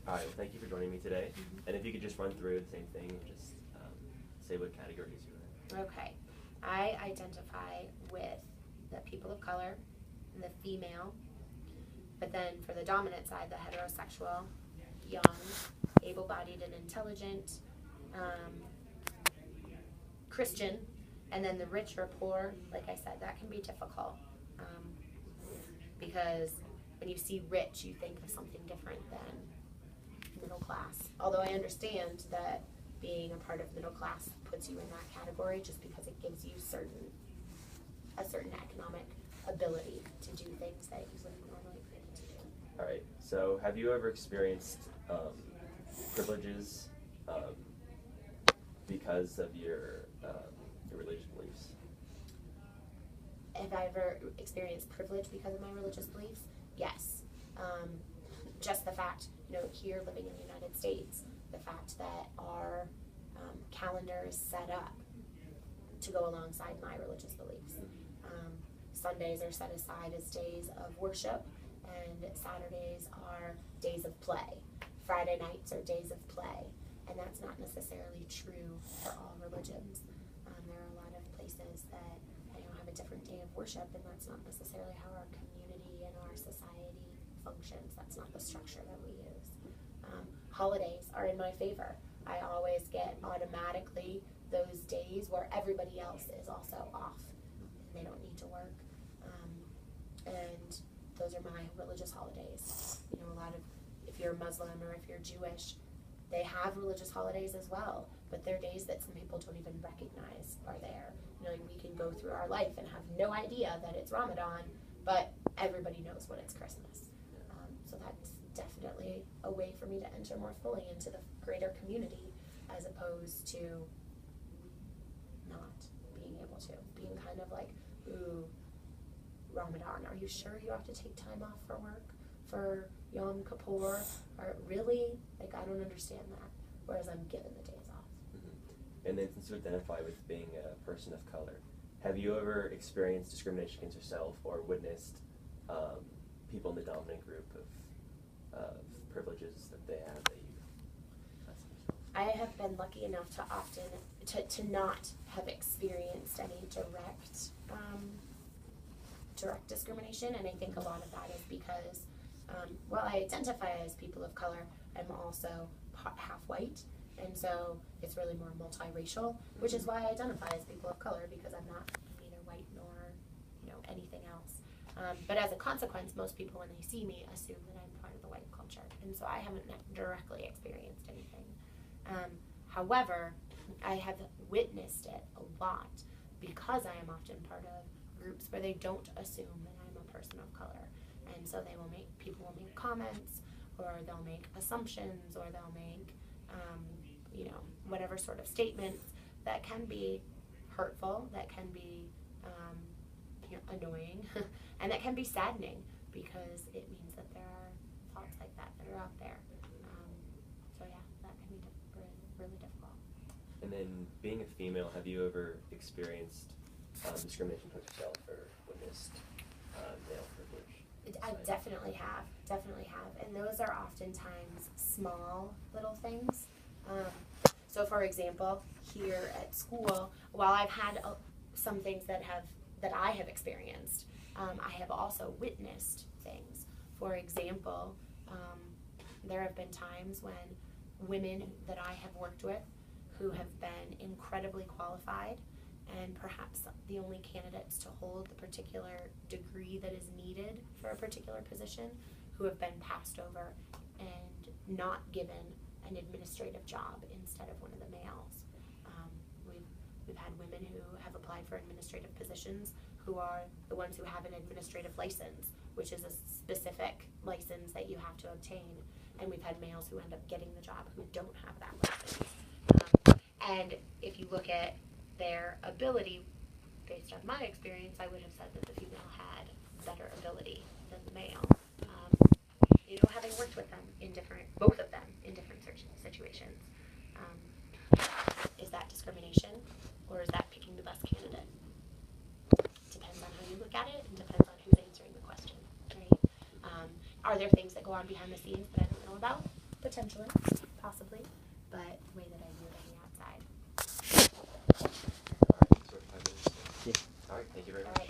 All right, well, thank you for joining me today. And if you could just run through the same thing and just say what categories you're in. Okay. I identify with the people of color, the female, but then for the dominant side, the heterosexual, young, able-bodied and intelligent, Christian, and then the rich or poor, like I said, that can be difficult because when you see rich, you think of something different than middle class. Although I understand that being a part of middle class puts you in that category just because it gives you a certain economic ability to do things that you wouldn't normally be able to do. All right, so have you ever experienced privileges because of your religious beliefs? Have I ever experienced privilege because of my religious beliefs? Yes. Just the fact, here living in the United States, the fact that our calendar is set up to go alongside my religious beliefs. Sundays are set aside as days of worship, and Saturdays are days of play. Friday nights are days of play, and that's not necessarily true for all religions. There are a lot of places that have a different day of worship, and that's not necessarily how our community and our society functions. That's not the structure that we use. Holidays are in my favor. I always get automatically those days where everybody else is also off and they don't need to work. And those are my religious holidays. A lot of, if you're Muslim or if you're Jewish, they have religious holidays as well, but they're days that some people don't even recognize are there. We can go through our life and have no idea that it's Ramadan, but everybody knows when it's Christmas. So that's definitely a way for me to enter more fully into the greater community as opposed to not being able to. Being kind of like, ooh, Ramadan, are you sure you have to take time off for work for Yom Kippur? Or really? I don't understand that. Whereas I'm given the days off. Mm-hmm. And then since you identify with being a person of color, have you ever experienced discrimination against yourself or witnessed people in the dominant group of privileges that they have that you have yourself? I have been lucky enough to often to not have experienced any direct discrimination, and I think a lot of that is because while I identify as people of color, I'm also half white, and so it's really more multiracial, which is why I identify as people of color, because I'm not neither white nor anything else. But as a consequence, most people when they see me assume that I'm part of the white culture, and so I haven't directly experienced anything. However, I have witnessed it a lot because I am often part of groups where they don't assume that I'm a person of color, and so people will make comments, or they'll make assumptions, or they'll make whatever sort of statements that can be hurtful, that can be annoying, and that can be saddening because it means that there are thoughts like that are out there. So yeah, that can be really difficult. And then being a female, have you ever experienced discrimination towards yourself or witnessed male privilege? I definitely have, and those are oftentimes small little things. So for example, here at school, while I've had some things that I have experienced, I have also witnessed things. For example, there have been times when women that I have worked with who have been incredibly qualified and perhaps the only candidates to hold the particular degree that is needed for a particular position, who have been passed over and not given an administrative job instead of one of the males. We've had women who have applied for administrative positions who are the ones who have an administrative license, which is a specific license that you have to obtain. And we've had males who end up getting the job who don't have that license. And if you look at their ability, based on my experience, I would have said that the female had better ability than the male. Having worked with them both of them in different situations. Is that discrimination, or is that picking the best candidate? Depends on how you look at it, and depends on who's answering the question, right? Are there things that go on behind the scenes that I don't know about? Potentially, possibly, but the way that I view it on the outside. All right, so 5 minutes. Yeah. All right, thank you very All much. right.